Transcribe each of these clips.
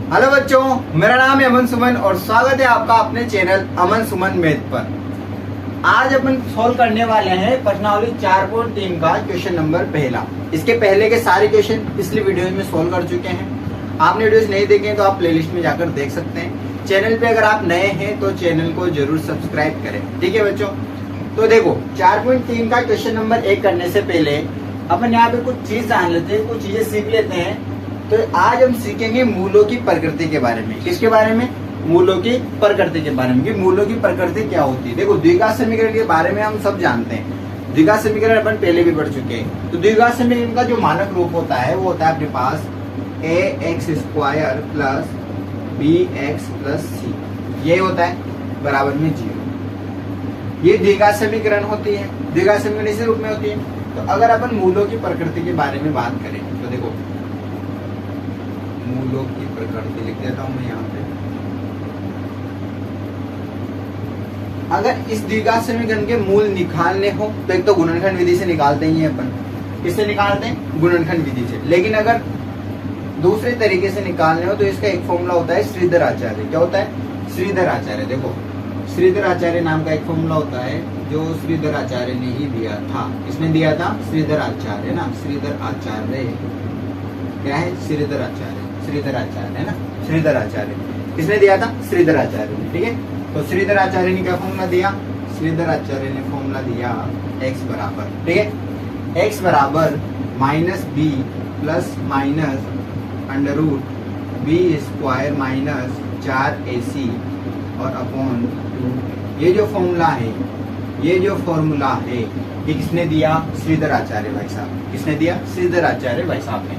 Hello बच्चों, मेरा नाम है अमन सुमन और स्वागत है आपका अपने चैनल अमन सुमन मैथ पर। आज अपन सॉल्व करने वाले हैं प्रश्नावली 4.3 का क्वेश्चन नंबर पहला। इसके पहले के सारे क्वेश्चन पिछली वीडियो में सॉल्व कर चुके हैं। आपने वीडियोस नहीं देखे तो आप प्लेलिस्ट में जाकर देख सकते हैं। चैनल पे अगर आप नए हैं तो चैनल को जरूर सब्सक्राइब करें, ठीक है बच्चों। तो देखो 4.3 का क्वेश्चन नंबर 1 करने से पहले अपन यहाँ पे कुछ चीज जान लेते हैं, कुछ चीजें सीख लेते हैं। तो आज हम सीखेंगे मूलों की प्रकृति के बारे में। किसके बारे में? मूलों की प्रकृति के बारे में कि मूलों की प्रकृति क्या होती है। देखो द्विघात समीकरण के बारे में हम सब जानते हैं। द्विघात समीकरण अपन पहले भी पढ़ चुके हैं। तो द्विघात समीकरण का जो मानक रूप होता है वो होता है अपने पास ax² plus bx plus c, ये होता है बराबर में 0। ये द्विघात समीकरण होती है। द्विघात समीकरण इसी रूप में होती है। तो अगर अपन मूलों की प्रकृति के बारे में बात करें तो देखो मूलों की प्रकृति लिख देता हूं मैं यहाँ पे। अगर इस द्विघात समीकरण के मूल निकालने हो तो एक तो गुणनखंड विधि से निकालते ही हैं अपन। किससे निकालते हैं? गुणनखंड विधि से। लेकिन अगर दूसरे तरीके से निकालने हो तो इसका एक फॉर्मूला होता है श्रीधर आचार्य। क्या होता है? श्रीधर आचार्य। देखो श्रीधर आचार्य नाम का एक फॉर्मूला होता है जो श्रीधर आचार्य ने ही दिया था। किसने दिया था? श्रीधर आचार्य ना। श्रीधर आचार्य क्या है? श्रीधर आचार्य। श्रीधर आचार्य है ना। श्रीधर आचार्य किसने दिया था? श्रीधर आचार्य ने। ठीक है, तो श्रीधर आचार्य ने क्या फॉर्मूला दिया? श्रीधर आचार्य ने फॉर्मूला दिया x बराबर, ठीक है, x बराबर -b plus minus √b² minus 4ac और अपॉन 2। ये जो फॉर्मूला है, ये जो फॉर्मूला है ये किसने दिया? श्रीधर आचार्य भाई साहब। किसने दिया? श्रीधर आचार्य भाई साहब ने।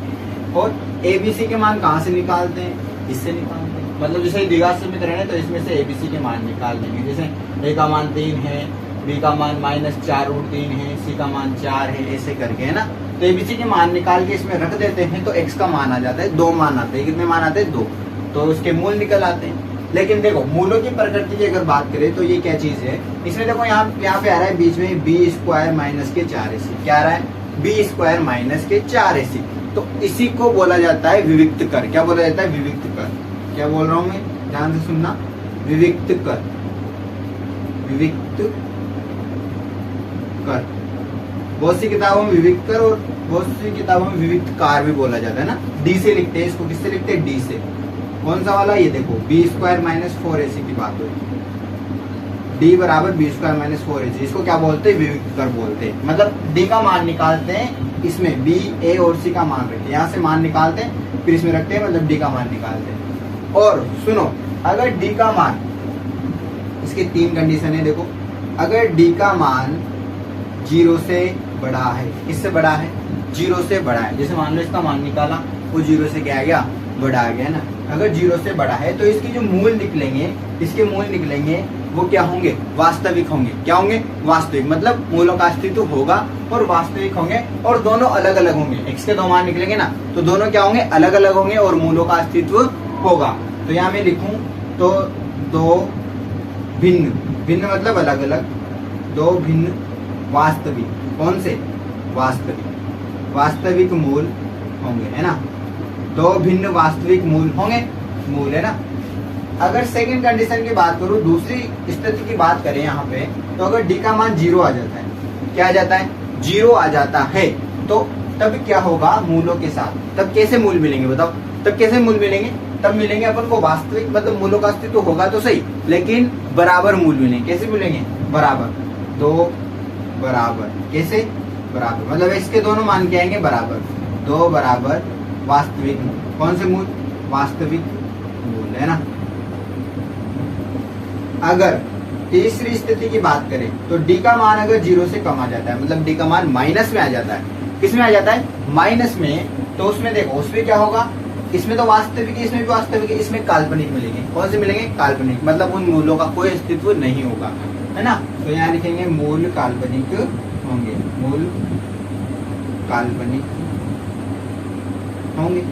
और एबीसी के मान कहाँ से निकालते हैं? इससे निकालते हैं। मतलब जैसे द्विघात समीकरण है तो इसमें से एबीसी के मान निकाल देंगे। जैसे ए का मान 3 है, बी का मान -4√3 है, सी का मान 4 है, ऐसे करके है ना। तो एबीसी के मान निकाल के इसमें रख देते हैं तो एक्स का मान आ जाता है, 2 मान आते हैं। कितने मान आते हैं? 2। तो उसके मूल निकल आते हैं। लेकिन देखो मूलों की प्रकृति की अगर बात करें तो ये क्या चीज है? इसमें देखो यहाँ पे आ रहा है बीच में b² माइनस के 4ac। क्या आ रहा है? b² माइनस के 4ac। तो इसी को बोला जाता है विविक्त कर। क्या बोला जाता है? विविक्त कर। क्या बोल रहा हूं मैं? ध्यान से सुनना। विविक्त कर। विविक्त कर। बहुत सी किताबों में विविक्त कर और बहुत सी किताबों में विविक्त कार भी बोला जाता है ना। डी से लिखते हैं इसको। किससे लिखते हैं? डी से। कौन सा वाला? ये देखो b² माइनस 4ac की बात हो रही है। d बराबर b² माइनस 4ac। इसको क्या बोलते हैं? विविक्त कर बोलते हैं। मतलब d का मान निकालते हैं, इसमें b, a और c का मान रखते हैं। यहाँ से मान निकालते हैं फिर इसमें रखते हैं, मतलब d का मान निकालते हैं। और सुनो, अगर d का मान, इसके 3 कंडीशन है। देखो अगर d का मान 0 से बड़ा है, किससे बड़ा है? 0 से बड़ा है। जैसे मान लो इसका मान निकाला, वो 0 से क्या आ गया? बड़ा आ गया ना। अगर 0 से बड़ा है तो इसके जो मूल निकलेंगे, इसके मूल निकलेंगे वो क्या होंगे? वास्तविक होंगे। क्या होंगे? वास्तविक। मतलब मूलों का अस्तित्व होगा और वास्तविक होंगे और दोनों अलग अलग होंगे। x के 2 मान निकलेंगे ना, तो दोनों क्या होंगे? अलग अलग होंगे और मूलों का अस्तित्व होगा। तो यहाँ मैं लिखूं तो 2 भिन्न, भिन्न मतलब अलग अलग, 2 भिन्न वास्तविक। कौन से? वास्तविक। वास्तविक मूल होंगे, है ना। 2 भिन्न वास्तविक मूल होंगे, मूल है ना। अगर सेकंड कंडीशन की बात करूं, दूसरी स्थिति की बात करें यहाँ पे, तो अगर d का मान 0 आ जाता है, क्या आ जाता है? 0 आ जाता है, तो तब क्या होगा? मूलों के साथ तब कैसे मूल मिलेंगे? बताओ तब कैसे मूल मिलेंगे? तब मिलेंगे अपन को वास्तविक, मतलब मूलों का अस्तित्व होगा तो सही, लेकिन बराबर मूल मिलेंगे। कैसे मिलेंगे? बराबर। 2 बराबर। कैसे? बराबर मतलब इसके दोनों मान क्या आएंगे? बराबर। 2 बराबर वास्तविक मूल। कौन से मूल? वास्तविक मूल, है ना। अगर तीसरी स्थिति की बात करें तो d का मान अगर 0 से कम आ जाता है, मतलब d का मान माइनस में आ जाता है। किसमें आ जाता है? माइनस में। तो उसमें देखो उसमें क्या होगा? इसमें तो वास्तविक है, इसमें भी वास्तविक है, इसमें काल्पनिक मिलेंगे। कौन से मिलेंगे? काल्पनिक। मतलब उन मूलों का कोई अस्तित्व नहीं होगा, है ना। तो यहाँ लिखेंगे मूल काल्पनिक होंगे। मूल काल्पनिक होंगे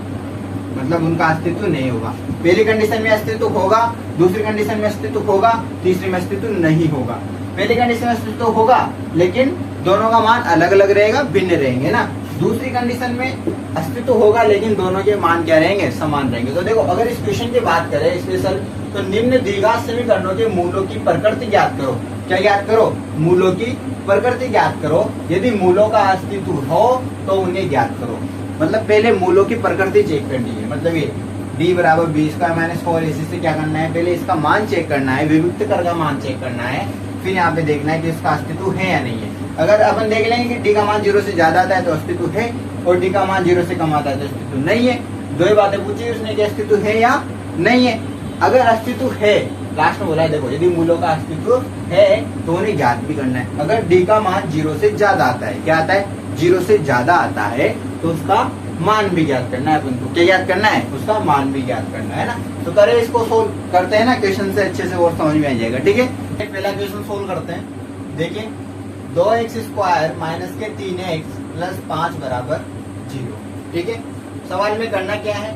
मतलब उनका अस्तित्व नहीं होगा। पहली कंडीशन में अस्तित्व होगा, दूसरी कंडीशन में अस्तित्व होगा, तीसरी में अस्तित्व नहीं होगा। पहली कंडीशन में अस्तित्व होगा लेकिन दोनों का मान अलग अलग रहेगा, भिन्न रहेंगे ना। दूसरी कंडीशन में अस्तित्व होगा लेकिन दोनों के मान क्या रहेंगे, समान रहेंगे। तो देखो अगर इस क्वेश्चन की बात करें स्पेशल, तो निम्न द्विघात समीकरणों के मूलों की प्रकृति ज्ञात करो। क्या ज्ञात करो, मूलों की प्रकृति ज्ञात करो। यदि मूलों का अस्तित्व हो तो उन्हें ज्ञात करो। मतलब पहले मूलों की प्रकृति चेक करनी है। मतलब ये d बराबर बी स्क्वायर माइनस 4ac से क्या करना है, पहले इसका मान चेक करना है, विभक्त कर का मान चेक करना है, फिर यहाँ पे देखना है कि इसका अस्तित्व है या नहीं है। अगर अपन देख लेंगे कि d का मान 0 से ज्यादा आता है तो अस्तित्व है, और d का मान 0 से कम आता है तो अस्तित्व नहीं है। दो ही बातें पूछी उसने कि अस्तित्व है या नहीं है। अगर अस्तित्व है, लास्ट में बोला है देखो, यदि मूलों का अस्तित्व है तो उन्हें ज्ञात भी करना है। अगर d का मान 0 से ज्यादा आता है, क्या आता है, 0 से ज्यादा आता है, तो उसका मान भी ज्ञात करना है अपन को। क्या ज्ञात करना है, उसका मान भी ज्ञात करना है ना। तो करें इसको सोल्व करते हैं ना क्वेश्चन से, अच्छे से और समझ में आ जाएगा। ठीक है, पहला क्वेश्चन सोल्व करते हैं। देखिए 2x स्क्वायर माइनस के 3x प्लस 5 बराबर 0। ठीक है, सवाल में करना क्या है,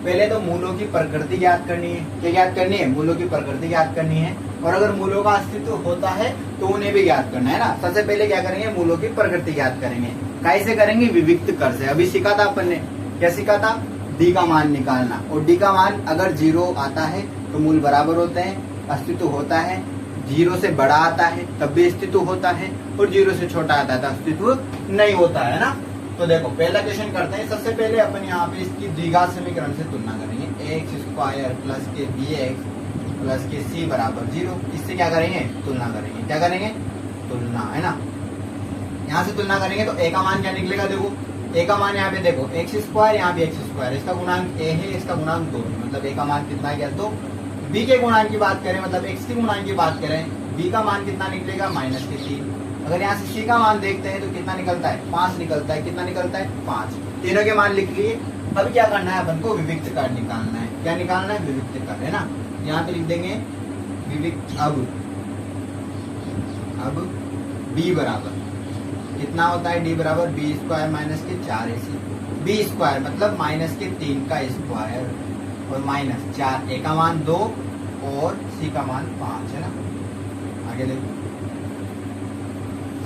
पहले तो मूलों की प्रकृति ज्ञात करनी है। क्या ज्ञात करनी है, मूलों की प्रकृति ज्ञात करनी है। और अगर मूलों का अस्तित्व होता है तो उन्हें भी ज्ञात करना है ना। सबसे पहले क्या करेंगे, मूलों की प्रकृति ज्ञात करेंगे। कैसे करेंगे, विविक्त कर से। अभी सीखा था अपन ने, क्या सीखा था, d का मान निकालना। और d का मान अगर 0 आता है तो मूल बराबर होते हैं, अस्तित्व होता है। 0 से बड़ा आता है तब भी अस्तित्व होता है, और 0 से छोटा आता है तो अस्तित्व नहीं होता है ना। तो देखो पहला क्वेश्चन करते हैं। सबसे पहले अपन यहाँ पे इसकी द्विघात समीकरण से तुलना करेंगे। एक्स स्क्वायर प्लस के bx प्लस के c बराबर 0। इससे क्या करेंगे, तुलना करेंगे। क्या करेंगे, तुलना, है ना। यहाँ से तुलना करेंगे तो a का मान क्या निकलेगा, देखो a का मान यहाँ पे देखो एक्स स्क्वायर, यहाँ भी एक्स स्क्वायर, इसका गुणांक a है, इसका गुणांक 2 है। मतलब a का मान कितना है, तो b के गुणांक की बात करें, मतलब x के गुणांक की बात करें, b का मान कितना निकलेगा, माइनस के 3। अगर यहाँ से c का मान देखते हैं तो कितना निकलता है, 5 निकलता है। कितना निकलता है, 5। तीनों के मान लिख लिए। अब क्या करना है अपन को, विविक्त कर निकालना है। क्या निकालना है, विविक्त कर, है ना। यहाँ पे लिख देंगे विविक्त। अब b बराबर कितना होता है, d बराबर बी स्क्वायर माइनस के 4ac। बी स्क्वायर मतलब माइनस के 3 का स्क्वायर और माइनस 4, a का मान 2 और c का मान 5, है ना। आगे देखो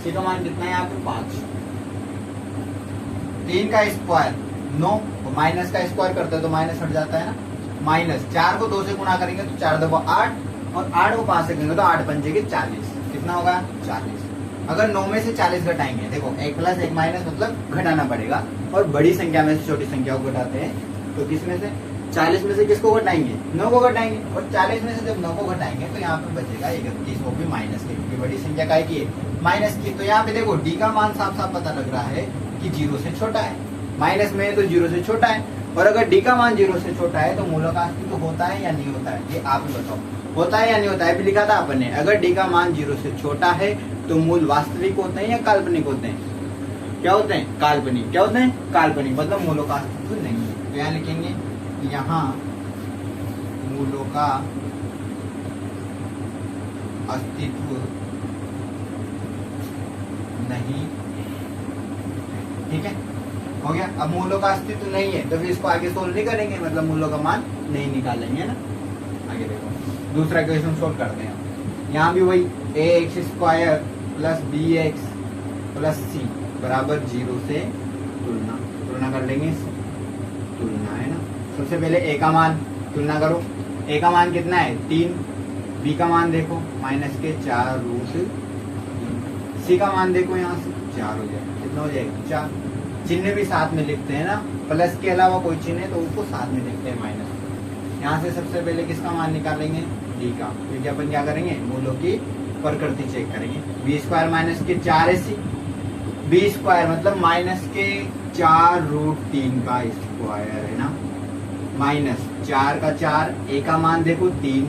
c का मान कितना है यहाँ पे, 5। 3 का स्क्वायर 9, तो माइनस का स्क्वायर करते हैं तो माइनस हट जाता है ना। माइनस 4 को 2 से गुणा करेंगे तो 4 2 8, और 8 को 5 से करेंगे तो 8 पंजे के 40। कितना होगा, 40। अगर 9 में से 40 घटाएंगे, देखो 1 प्लस 1 माइनस मतलब घटाना पड़ेगा, और बड़ी संख्या में से छोटी संख्या को घटाते हैं तो किस में से, 40 में से किसको घटाएंगे, 9 को घटाएंगे। और 40 में से जब 9 को घटाएंगे तो यहाँ पे बचेगा 31, वो भी माइनस के, क्योंकि बड़ी संख्या काय की है, माइनस की। तो यहाँ पे देखो d का मान साफ साफ पता लग रहा है कि 0 से छोटा है। माइनस में है तो 0 से छोटा है। और अगर d का मान 0 से छोटा है तो मूलों का अस्तित्व होता है या नहीं होता है, ये आप ही बताओ, होता है या नहीं होता है। भी लिखा था अपन ने, अगर d का मान 0 से छोटा है तो मूल वास्तविक होते हैं या काल्पनिक होते हैं, क्या होते हैं, काल्पनिक। क्या होते हैं, काल्पनिक, मतलब मूलों का अस्तित्व नहीं है। तो यहाँ लिखेंगे, यहाँ मूलों का अस्तित्व नहीं। ठीक है, हो गया। अब मूलों का अस्तित्व नहीं है तो फिर इसको आगे सोल्व नहीं करेंगे, मतलब मूलों का मान नहीं निकालेंगे ना। आगे देखो दूसरा क्वेश्चन सोल्व करते हैं। यहाँ भी वही ax square plus bx plus c बराबर 0 से तुलना कर लेंगे। तुलना, है ना। सबसे पहले a का मान तुलना करो। a का मान कितना है, 3। b का मान देखो माइनस के 4 रूट, c का मान देखो यहाँ से 4 हो जाएगा। कितना हो जाएगा, 4। चिन्ह भी साथ में लिखते हैं ना, प्लस के अलावा कोई चिन्ह है तो उसको साथ में लिखते हैं, माइनस। यहाँ से सबसे पहले किसका मान निकालेंगे, d का, क्योंकि अपन क्या करेंगे, मूलों की प्रकृति चेक करेंगे। बी स्क्वायर माइनस के 4ac, बी स्क्वायर मतलब माइनस के 4 रूट 3 का स्क्वायर, है ना, माइनस 4 का 4, a का मान देखो 3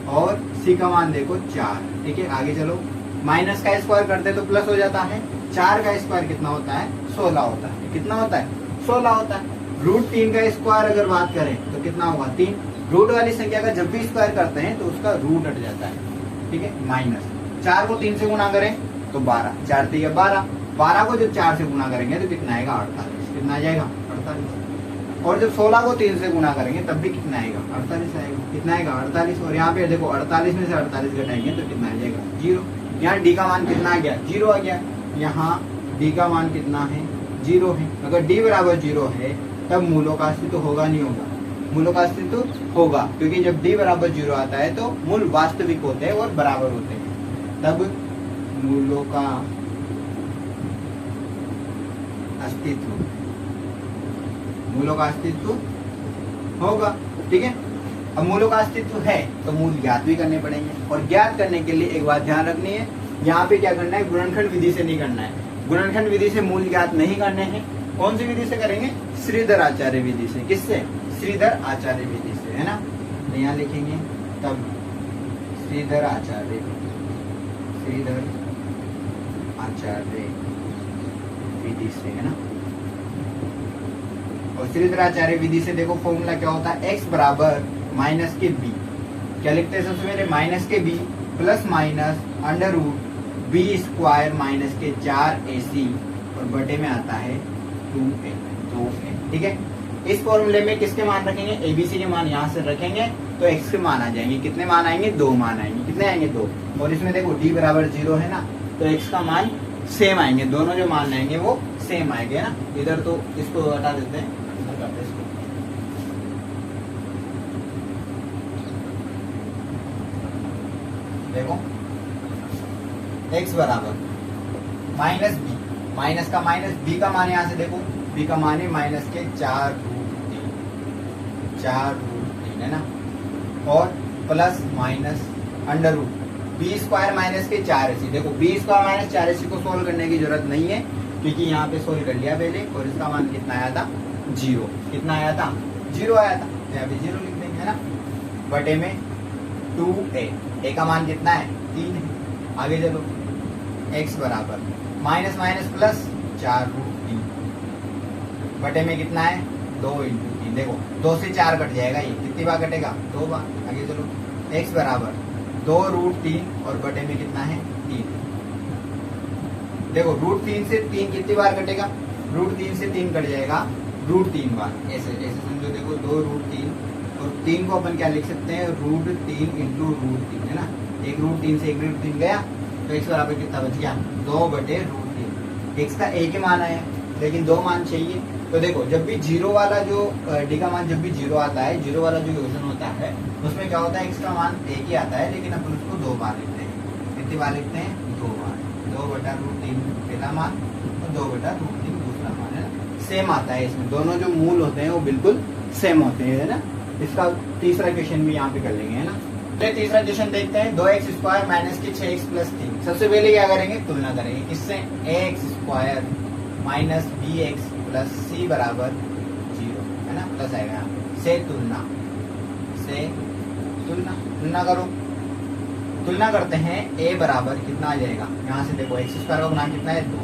और c का मान देखो 4। ठीक है, आगे चलो। माइनस का स्क्वायर करते तो प्लस हो जाता है। 4 का स्क्वायर कितना होता है, 16 होता है। कितना होता है, 16 होता है। रूट 3 का स्क्वायर अगर बात करें तो कितना होगा, 3। रूट वाली संख्या का जब भी स्क्वायर करते हैं तो उसका रूट हट जाता है। ठीक है, माइनस 4 को 3 से गुणा करें तो 12, 4 3 12, 12 को जब 4 से गुणा करेंगे तो कितना आएगा, 48। कितना आ जाएगा, 48। और जब 16 को 3 से गुणा करेंगे तब भी कितना आएगा, 48 आएगा। कितना आएगा, 48। और यहाँ पे देखो 48 में से 48 घटाएंगे तो कितना आ जाएगा, 0। यहाँ d का मान कितना आ गया, 0 आ गया। यहाँ d का मान कितना है, जीरो है। अगर डी बराबर जीरो है तब मूलों का अस्तित्व होगा नहीं होगा? मूलों का अस्तित्व होगा, क्योंकि जब डी बराबर जीरो आता है तो मूल वास्तविक होते हैं और बराबर होते हैं, तब मूलों का अस्तित्व होगा। ठीक है, अब मूलों का अस्तित्व है तो मूल ज्ञात भी करने पड़ेंगे, और ज्ञात करने के लिए एक बात ध्यान रखनी है, यहाँ पे क्या करना है, गुणनखंड विधि से नहीं करना है। गुणनखंड विधि से मूल ज्ञात नहीं करने हैं। कौन सी विधि से करेंगे? श्रीधर आचार्य विधि से। किससे? श्रीधर आचार्य विधि से, है ना। तो यहाँ लिखेंगे तब श्रीधर आचार्य विधि से, है ना। और श्रीधर आचार्य विधि से देखो फॉर्मूला क्या होता है, x बराबर माइनस के b, क्या लिखते हैं सबसे पहले, माइनस के b plus minus under root B square minus के 4ac और बटे में आता है 2a। ठीक है, इस फॉर्मूले में किसके मान रखेंगे, एबीसी के मान यहाँ से रखेंगे तो x के मान आ जाएंगे। कितने मान आएंगे? 2 मान आएंगे। कितने आएंगे? 2। और इसमें देखो d बराबर 0 है ना, तो x का मान सेम आएंगे, दोनों जो मान आएंगे वो सेम आएंगे ना। इधर तो इसको हटा देते हैं, देखो x बराबर माइनस बी, माइनस का माइनस, b का मान यहाँ से देखो, b का मान है माइनस के 4√3 है ना, और plus minus under root B square minus के 4ac। देखो बी स्क्वायर माइनस 4ac को सोल्व करने की जरूरत नहीं है, क्योंकि यहाँ पे सोल्व कर लिया पहले, और इसका मान कितना आया था? 0। कितना आया था? 0 आया था, तो यहाँ पे 0 लिख देंगे, है ना। बटे में 2a, a का मान कितना है? 3 है। आगे चलो, x बराबर माइनस माइनस प्लस 4√3 बटे में कितना है? 2 × 3। देखो 2 से 4 कट जाएगा, ये कितनी बार कटेगा? 2 बार। आगे चलो, x बराबर 2√3 और बटे में कितना है? 3। देखो √3 से 3 कितनी बार कटेगा? √3 से 3 कट जाएगा √3 बार। ऐसे ऐसे समझो, देखो 2√3 और 3 को अपन क्या लिख सकते हैं? √3 × √3, है ना। एक √3 से एक √3 गया तो x बराबर कितना बच गया? 2/√3। x का एक ही मान आया, लेकिन 2 मान चाहिए। तो देखो जब भी जीरो वाला जो d का मान जब भी 0 आता है, जीरो वाला जो योजन होता है उसमें क्या होता है, x का मान 1 ही आता है, लेकिन अपन उसको 2 बार लिखते हैं। कितनी बार लिखते हैं? 2 बार। 2/√3 पहला मान और 2/√3 दूसरा मान, है ना। सेम आता है इसमें, दोनों जो मूल होते हैं वो बिल्कुल सेम होते हैं, है ना। इसका तीसरा क्वेश्चन भी यहाँ पे कर लेंगे, है ना। तो तीसरा क्वेश्चन देखते हैं, 2x स्क्वायर माइनस के 6x प्लस 3। सबसे पहले क्या करेंगे? तुलना करेंगे। किससे? ax square minus bx plus c बराबर 0, है ना, प्लस आएगा से तुलना, तुलना करो। तुलना करते हैं, a बराबर कितना आ जाएगा? यहाँ से देखो x स्क्वायर का गुना कितना है? 2।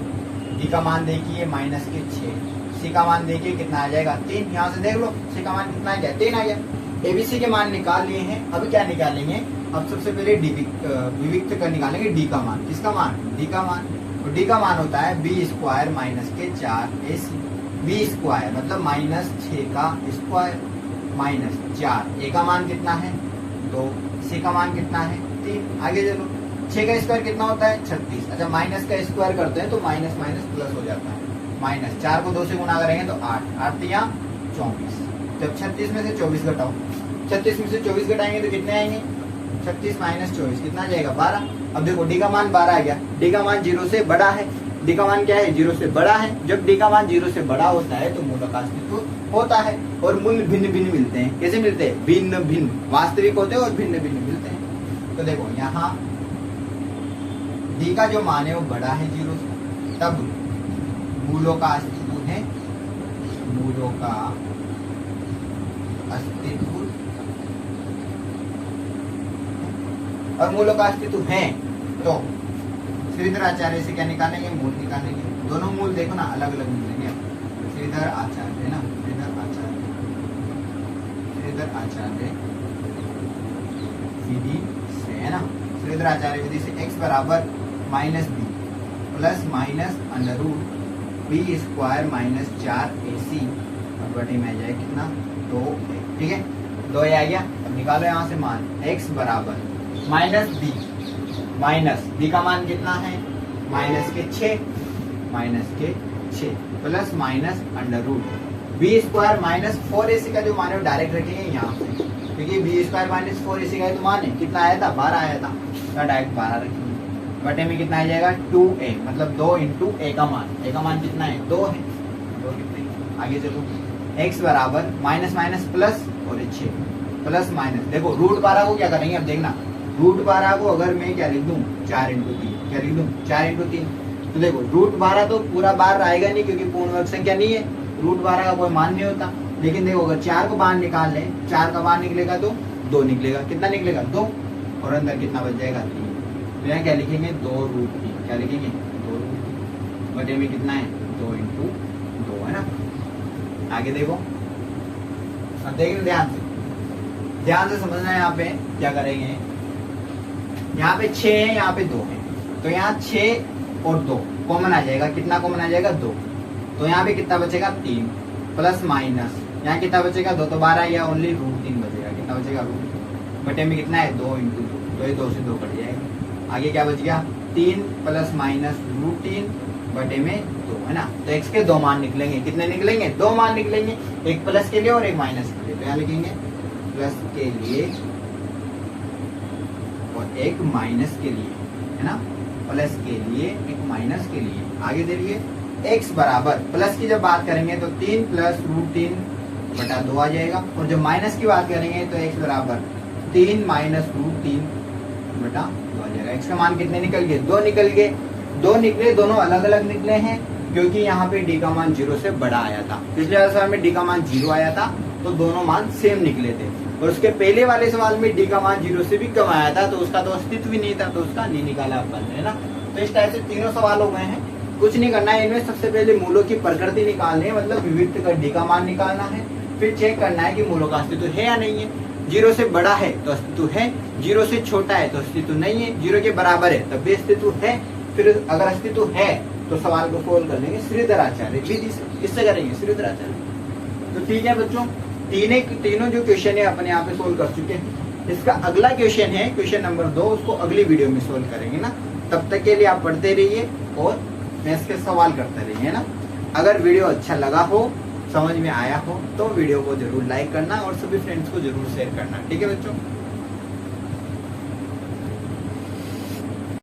d का मान देखिए माइनस के 6, c का मान देखिए कितना आ जाएगा? 3। यहाँ से देख लो c का मान कितना आ गया? 3 आ गया। एबीसी के मान निकाल लिए हैं, अभी क्या निकालेंगे? अब सबसे पहले विविक्त का निकालेंगे डी का मान। किसका मान? डी का मान। और डी का मान होता है बी स्क्वायर माइनस के 4ac। बी स्क्वायर मतलब माइनस 6 का स्क्वायर माइनस 4। ए का मान कितना है? 2। सी का मान कितना है? 3। आगे चलो, 6 का स्क्वायर कितना होता है? 36। अच्छा, माइनस का स्क्वायर करते हैं तो माइनस माइनस प्लस हो जाता है। माइनस 4 को 2 से गुणा करेंगे तो 8, 8 या 24। जब 36 में से 24 घटाओ, 36 में से 24 घटाएंगे तो कितने आएंगे? 36 माइनस 24 कितना आ जाएगा? 12। अब देखो डी का मान 12 आ गया, डी का मान 0 से बड़ा है। डी का मान क्या है? 0 से बड़ा है। जब डी का मान 0 से बड़ा होता है तो मूल का अस्तित्व होता है। और मूल भिन्न भिन्न मिलते हैं। कैसे मिलते हैं? भिन्न भिन्न, वास्तविक होते हैं और भिन्न भिन्न मिलते हैं। तो देखो यहाँ डी का जो मान है वो बड़ा है 0 से, तब मूलों का अस्तित्व है, मूलों का अस्तित्व, और मूलों का अस्तित्व है तो श्रीधर आचार्य से क्या निकालेंगे? मूल निकालेंगे। दोनों मूल देखो ना अलग अलग मिलेंगे। श्रीधर आचार्य, है ना, श्रीधर आचार्य विधि से, है ना। श्रीधर आचार्य विधि से x बराबर minus B plus minus under root B square minus 4ac और बटे में आ जाए कितना? 2a। ठीक है, 2a आ गया। अब निकालो यहाँ से मान, x बराबर माइनस बी का मान कितना है? माइनस के 6 माइनस के 6 plus minus under root B square minus 4ac का जो मान है डायरेक्ट रखेंगे यहाँ पे, क्योंकि बी स्क्वायर माइनस 4ac का जो मान है कितना आया था 12 आया था, तो डायरेक्ट 12 रखेंगे। बटे में कितना आ जाएगा 2a, मतलब 2 इंटू a का मान कितना है 2 है, 2 कितने आगे चलो x बराबर माइनस माइनस प्लस और 6 प्लस माइनस, देखो रूट 12 को क्या करेंगे अब देखना, रूट 12 को अगर मैं क्या लिख दूं 4 इंटू 3, क्या लिख दूं 4 इंटू 3, तो देखो रूट 12 तो पूरा बार आएगा नहीं क्योंकि पूर्ण वर्ग संख्या नहीं है, रूट 12 का कोई मान नहीं होता। लेकिन देखो अगर 4 को बाहर निकाल लें, 4 का बाहर निकलेगा तो 2 निकलेगा, कितना निकलेगा 2, और अंदर कितना बच जाएगा 3, तो यहाँ क्या लिखेंगे 2 रूट 3, क्या लिखेंगे 2 रूट 3 बटे में कितना है 2 इंटू 2 है ना। आगे देखो, अब देखिए ध्यान से समझना है, यहाँ पे क्या करेंगे, यहाँ पे 6 है, यहाँ पे 2 है, तो यहाँ 6 और 2 कॉमन आ जाएगा, कितना कॉमन आ जाएगा 2, तो यहाँ पे कितना बचेगा 3 प्लस माइनस यहाँ कितना बचेगा 2 तो 12 या ओनली रूट 3 बचेगा, कितना बचेगा रूट बटे में कितना है 2 इंटू 2, तो ये 2 से 2 कट जाएगा। आगे क्या बच गया 3 प्लस माइनस रूट 3 बटे में 2 है ना। तो x के 2 मान निकलेंगे, कितने निकलेंगे 2 मान निकलेंगे, एक प्लस के लिए और एक माइनस के लिए, तो यहाँ लिखेंगे प्लस के लिए और एक माइनस के लिए है ना, प्लस के लिए एक माइनस के लिए। आगे देखिए x बराबर प्लस की जब बात करेंगे तो 3 प्लस रूट 3 बटा 2 आ जाएगा, और जब माइनस की बात करेंगे तो x बराबर 3 माइनस रूट 3 बटा 2 आ जाएगा। x का मान कितने निकल गए 2 निकल गए, 2 निकले, दोनों अलग अलग निकले हैं क्योंकि यहाँ पे d का मान 0 से बड़ा आया था, पिछले वाले सवाल में d का मान 0 आया था तो दोनों मान सेम निकले थे, और उसके पहले वाले सवाल में d का मान 0 से भी कम आया था तो उसका तो अस्तित्व ही नहीं था, तो उसका नहीं निकाला अपन है ना। तो इस टाइप से तीनों सवाल हो गए हैं, कुछ नहीं करना है इनमें, सबसे पहले मूलों की प्रकृति निकालनी है, मतलब विविक्त का d का मान निकालना है, फिर चेक करना है कि मूलों का अस्तित्व है या नहीं है। 0 से बड़ा है तो अस्तित्व है, 0 से छोटा है तो अस्तित्व नहीं है, 0 के बराबर है तब भी अस्तित्व है। फिर अगर अस्तित्व है तो सवाल को सोल्व कर लेंगे श्रीधराचार्य विधि से, इससे करेंगे श्रीधराचार्य। तो ठीक है बच्चों, तीनों जो क्वेश्चन है अपने यहाँ पे सोल्व कर चुके हैं। इसका अगला क्वेश्चन है क्वेश्चन नंबर 2, उसको अगली वीडियो में सोल्व करेंगे ना। तब तक के लिए आप पढ़ते रहिए और मैथ्स के सवाल करते रहिए ना। अगर वीडियो अच्छा लगा हो, समझ में आया हो तो वीडियो को जरूर लाइक करना और सभी फ्रेंड्स को जरूर शेयर करना। ठीक है बच्चों।